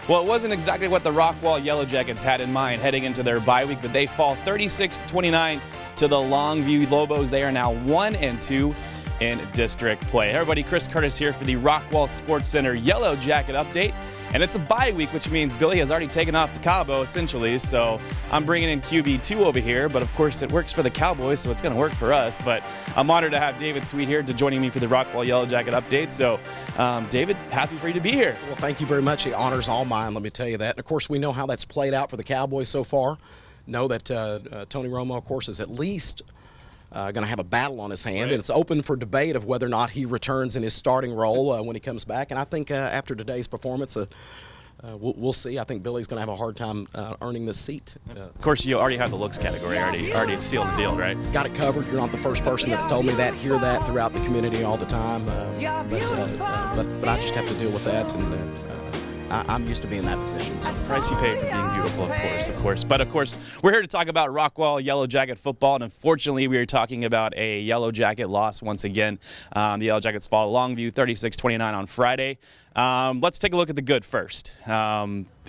Well, it wasn't exactly what the Rockwall Yellowjackets had in mind heading into their bye week, but they fall 36-29 to the Longview Lobos. They are now 1-2 in district play. Hey everybody, Chris Curtis here for the Rockwall Sportscenter Yellowjacket update. And it's a bye week, which means Billy has already taken off to Cabo, essentially. So I'm bringing in QB2 over here. But, of course, it works for the Cowboys, so it's going to work for us. But I'm honored to have David Sweet here joining me for the Rockwall Yellowjacket update. So, David, happy for you to be here. Well, thank you very much. The honor's all mine, let me tell you that. And, of course, we know how that's played out for the Cowboys so far. Know that Tony Romo, of course, is at least going to have a battle on his hand, right. And it's open for debate of whether or not he returns in his starting role when he comes back. And I think after today's performance, we'll see. I think Billy's going to have a hard time earning this seat. Of course, you already have the looks category already sealed the deal, right? Got it covered. You're not the first person that's told me that. Hear that throughout the community all the time. But I just have to deal with that, and I'm used to being in that position. So. Price you pay for being beautiful, of course. But, of course, we're here to talk about Rockwall Yellowjacket football, and unfortunately, we are talking about a Yellowjacket loss once again. The Yellowjackets fall to Longview 36-29 on Friday. Let's take a look at the good first.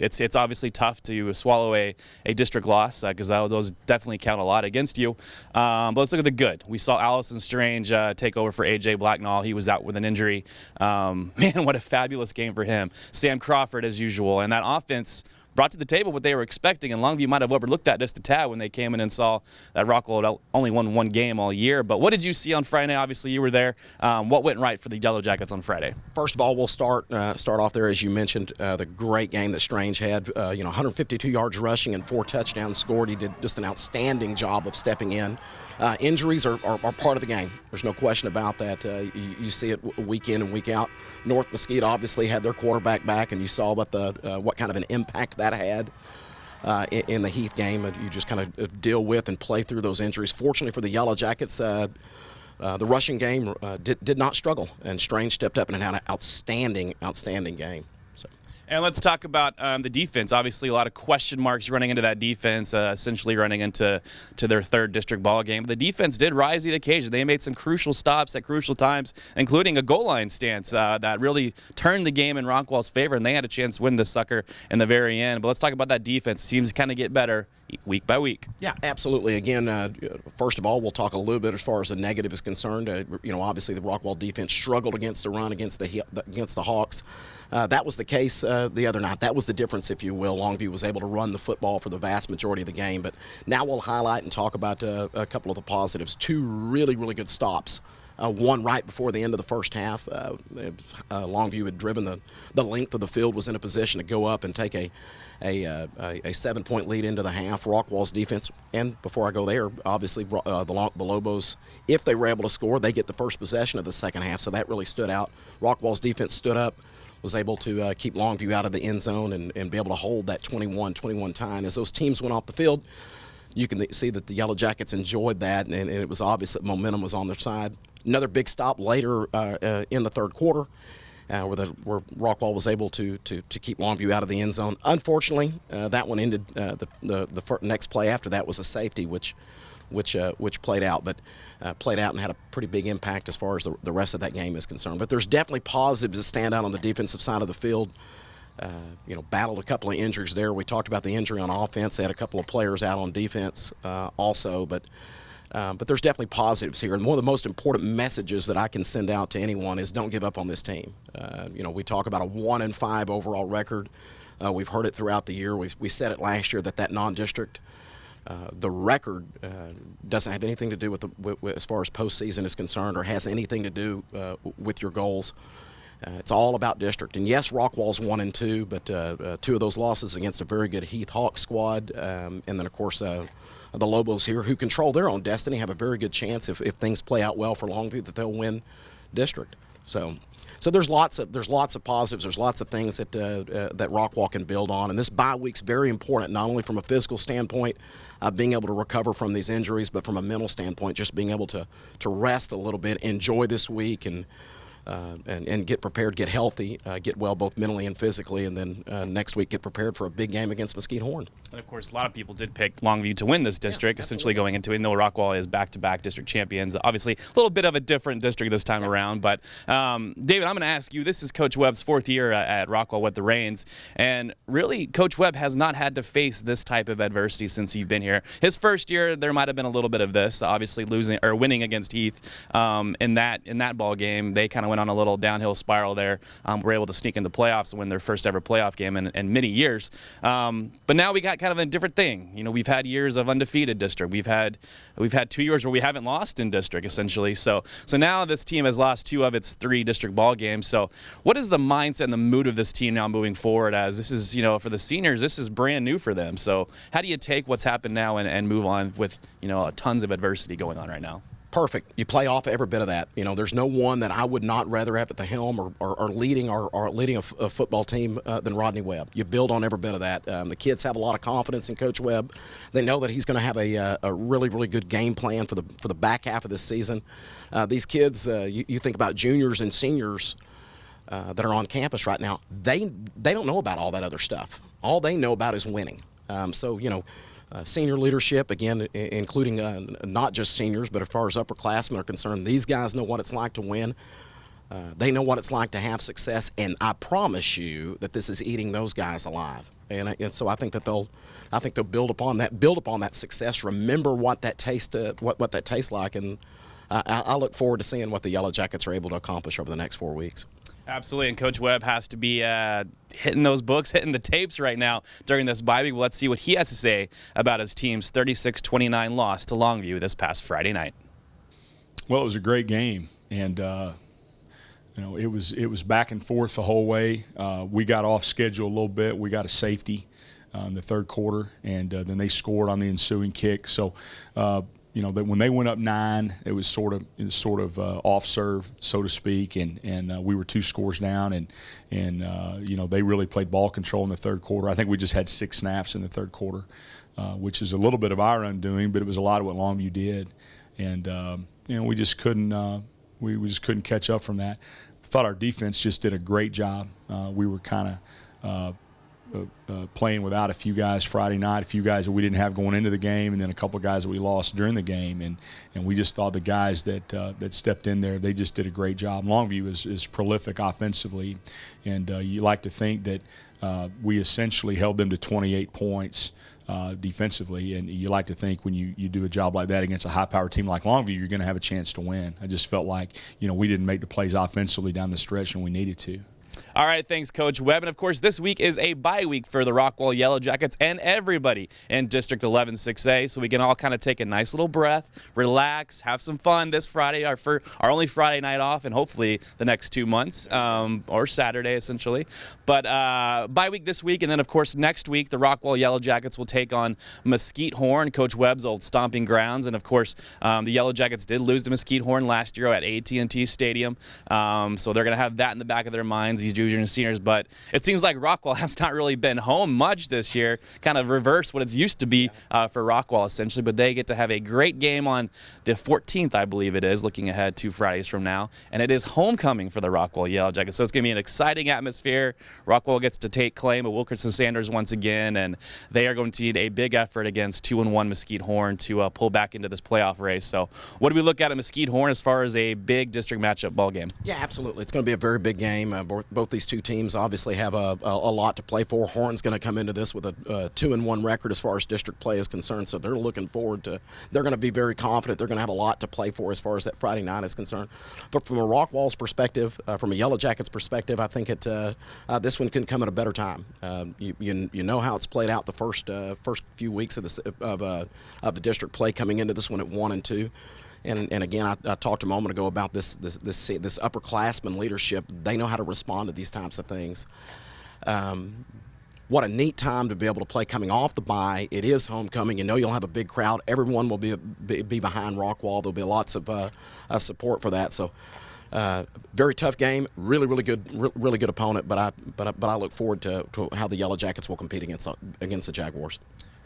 It's obviously tough to swallow a district loss because those definitely count a lot against you. But let's look at the good. We saw Allison Strange take over for A.J. Blacknall. He was out with an injury. Man, what a fabulous game for him. Sam Crawford, as usual. And that offense brought to the table what they were expecting, and Longview might have overlooked that just a tad when they came in and saw that Rockwall had only won one game all year. But what did you see on Friday? Obviously, you were there. What went right for the Yellowjackets on Friday? First of all, we'll start off there, as you mentioned, the great game that Strange had. 152 yards rushing and 4 touchdowns scored. He did just an outstanding job of stepping in. Injuries are part of the game. There's no question about that. You see it week in and week out. North Mesquite obviously had their quarterback back, and you saw what kind of an impact that had in the Heath game. You just kind of deal with and play through those injuries. Fortunately for the Yellowjackets, the rushing game did not struggle, and Strange stepped up and had an outstanding game. And let's talk about the defense. Obviously, a lot of question marks running into that defense, essentially running into their third district ball game. The defense did rise to the occasion. They made some crucial stops at crucial times, including a goal line stance that really turned the game in Rockwall's favor, and they had a chance to win this sucker in the very end. But let's talk about that defense. It seems to kind of get better week by week. Yeah, absolutely. Again, first of all, we'll talk a little bit as far as the negative is concerned. Obviously the Rockwall defense struggled against the run against the Hawks. That was the case the other night. That was the difference, if you will. Longview was able to run the football for the vast majority of the game. But now we'll highlight and talk about a couple of the positives. 2 really, really good stops. One right before the end of the first half. Longview had driven the length of the field, was in a position to go up and take a 7-point lead into the half. Rockwall's defense, and before I go there, obviously the Lobos, if they were able to score, they get the first possession of the second half, so that really stood out. Rockwall's defense stood up, was able to keep Longview out of the end zone and be able to hold that 21-21 tie. And as those teams went off the field, you can see that the Yellowjackets enjoyed that, and it was obvious that momentum was on their side. Another big stop later in the third quarter, where Rockwall was able to keep Longview out of the end zone. Unfortunately, that one ended. The next play after that was a safety, which played out, but played out and had a pretty big impact as far as the rest of that game is concerned. But there's definitely positives that stand out on the defensive side of the field. Battled a couple of injuries there. We talked about the injury on offense. They had a couple of players out on defense also, but there's definitely positives here. And one of the most important messages that I can send out to anyone is don't give up on this team. We talk about a 1-5 overall record. We've heard it throughout the year. We said it last year that non-district, the record doesn't have anything to do with as far as postseason is concerned, or has anything to do with your goals. It's all about district. And yes, Rockwall's 1-2, but 2 of those losses against a very good Heath Hawk squad, and then of course the Lobos here, who control their own destiny, have a very good chance if things play out well for Longview that they'll win district. So there's lots of positives. There's lots of things that Rockwall can build on, and this bye week's very important, not only from a physical standpoint, being able to recover from these injuries, but from a mental standpoint, just being able to rest a little bit, enjoy this week, and and get prepared, get healthy, get well both mentally and physically, and then next week get prepared for a big game against Mesquite Horn. And of course, a lot of people did pick Longview to win this district, essentially going into it. No, Rockwall is back-to-back district champions. Obviously, a little bit of a different district this time around. But David, I'm going to ask you, this is Coach Webb's 4th year at Rockwall with the Reins, and really, Coach Webb has not had to face this type of adversity since he's been here. His first year, there might have been a little bit of this, obviously winning against Heath in that ball game. They kind of went on a little downhill spiral there. Were able to sneak into playoffs and win their first ever playoff game in many years. But now we got kind of a different thing. You know, we've had years of undefeated district. We've had 2 years where we haven't lost in district essentially. So now this team has lost 2 of its 3 district ball games. So what is the mindset and the mood of this team now moving forward? As this is, you know, for the seniors, this is brand new for them. So how do you take what's happened now and move on with, you know, tons of adversity going on right now? Perfect. You play off every bit of that. You know, there's no one that I would not rather have at the helm or leading a football team than Rodney Webb. You build on every bit of that. The kids have a lot of confidence in Coach Webb. They know that he's going to have a really, really good game plan for the back half of this season. These kids, you think about juniors and seniors that are on campus right now. They don't know about all that other stuff. All they know about is winning. So, you know, senior leadership, again, including not just seniors, but as far as upperclassmen are concerned, these guys know what it's like to win. They know what it's like to have success, and I promise you that this is eating those guys alive. And so I think that they'll build upon that success. Remember what that tastes like, and I look forward to seeing what the Yellowjackets are able to accomplish over the next 4 weeks. Absolutely, and Coach Webb has to be hitting those books, hitting the tapes right now during this bye week. Let's see what he has to say about his team's 36-29 loss to Longview this past Friday night. Well, it was a great game, and you know, it was back and forth the whole way. We got off schedule a little bit. We got a safety in the third quarter, and then they scored on the ensuing kick. So. You know, that when they went up 9, it was sort of off serve, so to speak, and we were 2 scores down, and you know, they really played ball control in the third quarter. I think we just had 6 snaps in the third quarter, which is a little bit of our undoing, but it was a lot of what Longview did, and you know, we just couldn't catch up from that. I thought our defense just did a great job. We were kind of playing without a few guys Friday night, a few guys that we didn't have going into the game, and then a couple of guys that we lost during the game. And we just thought the guys that stepped in there, they just did a great job. Longview is prolific offensively, and you like to think that we essentially held them to 28 points defensively, and you like to think when you do a job like that against a high-powered team like Longview, you're going to have a chance to win. I just felt like, you know, we didn't make the plays offensively down the stretch, and we needed to. All right, thanks, Coach Webb. And, of course, this week is a bye week for the Rockwall Yellowjackets and everybody in District 11 6A, so we can all kind of take a nice little breath, relax, have some fun this Friday, our only Friday night off, and hopefully the next 2 months, or Saturday, essentially. But bye week this week, and then, of course, next week, the Rockwall Yellowjackets will take on Mesquite Horn, Coach Webb's old stomping grounds. And, of course, the Yellowjackets did lose to Mesquite Horn last year at AT&T Stadium, so they're going to have that in the back of their minds, these juniors and seniors. But it seems like Rockwall has not really been home much this year, kind of reverse what it's used to be for Rockwall, essentially. But they get to have a great game on the 14th, I believe it is, looking ahead 2 Fridays from now. And it is homecoming for the Rockwall Yellowjackets, so it's going to be an exciting atmosphere. Rockwall gets to take claim of Wilkerson Sanders once again, and they are going to need a big effort against 2-1 Mesquite Horn to pull back into this playoff race. So what do we look at Mesquite Horn as far as a big district matchup ball game? Yeah, absolutely. It's going to be a very big game. Both these 2 teams obviously have a lot to play for. Horn's going to come into this with a 2-1 record as far as district play is concerned, so they're looking forward to. They're going to be very confident. They're going to have a lot to play for as far as that Friday night is concerned. But from a Rockwall's perspective, from a Yellowjackets perspective, I think this one can come at a better time. You know how it's played out the first few weeks of the district play coming into this one at 1 and 2. And again, I talked a moment ago about this upperclassman leadership. They know how to respond to these types of things. What a neat time to be able to play coming off the bye. It is homecoming. You know you'll have a big crowd. Everyone will be behind Rockwall. There'll be lots of support for that. So very tough game. Really good opponent. But I look forward to how the Yellowjackets will compete against the Jaguars.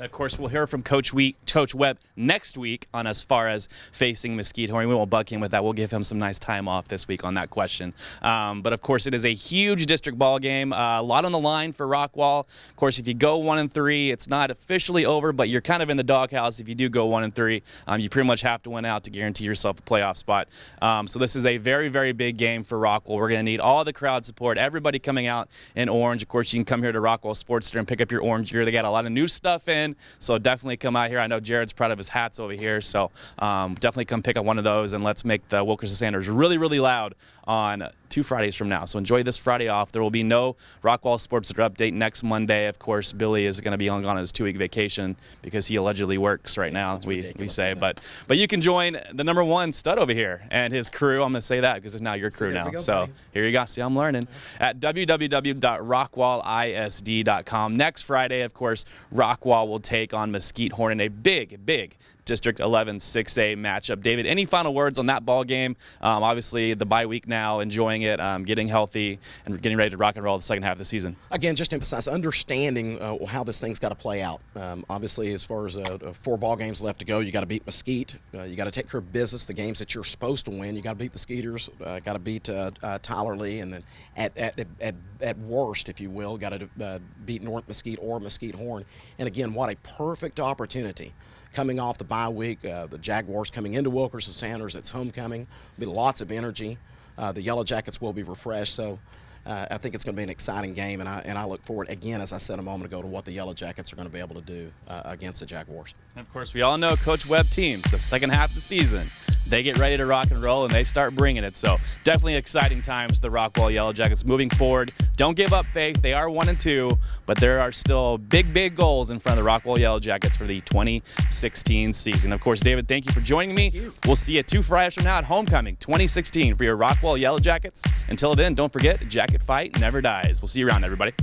Of course, we'll hear from Coach Webb next week on as far as facing Mesquite Horn. We won't bug him with that. We'll give him some nice time off this week on that question. But, of course, it is a huge district ball game. A lot on the line for Rockwall. Of course, if you go 1-3, it's not officially over, but you're kind of in the doghouse if you do go 1-3. You pretty much have to win out to guarantee yourself a playoff spot. So this is a very, very big game for Rockwall. We're going to need all the crowd support, everybody coming out in orange. Of course, you can come here to Rockwall Sportscenter and pick up your orange gear. They got a lot of new stuff in. So definitely come out here. I know Jared's proud of his hats over here, so definitely come pick up one of those, and let's make the Wilkerson Sanders really, really loud on 2 Fridays from now. So enjoy this Friday off. There will be no Rockwall Sportscenter update next Monday. Of course, Billy is going to be on his 2-week vacation because he allegedly works right now, we say. But you can join the #1 stud over here and his crew. I'm going to say that because it's now your crew now. So here you go. See, I'm learning. At www.rockwallisd.com. Next Friday, of course, Rockwall will take on Mesquite Horn in a big District 11 6A matchup. David, any final words on that ball game? Obviously, the bye week now, enjoying it, getting healthy, and getting ready to rock and roll the second half of the season. Again, just emphasize understanding how this thing's got to play out. Obviously, as far as 4 ball games left to go, you got to beat Mesquite. You got to take care of business, the games that you're supposed to win. You got to beat the Skeeters. Got to beat Tyler Lee, and then at worst, if you will, got to beat North Mesquite or Mesquite Horn. And again, what a perfect opportunity. Coming off the bye week, the Jaguars coming into Wilkerson Sanders, it's homecoming. There'll be lots of energy. The Yellowjackets will be refreshed, so I think it's going to be an exciting game, and I look forward, again, as I said a moment ago, to what the Yellowjackets are going to be able to do against the Jaguars. And of course, we all know Coach Webb teams, the second half of the season, they get ready to rock and roll, and they start bringing it. So definitely exciting times for the Rockwall Yellowjackets moving forward. Don't give up faith. They are 1-2, but there are still big goals in front of the Rockwall Yellowjackets for the 2016 season. Of course, David, thank you for joining me. We'll see you 2 Fridays from now at Homecoming 2016 for your Rockwall Yellowjackets. Until then, don't forget, jacket fight never dies. We'll see you around, everybody.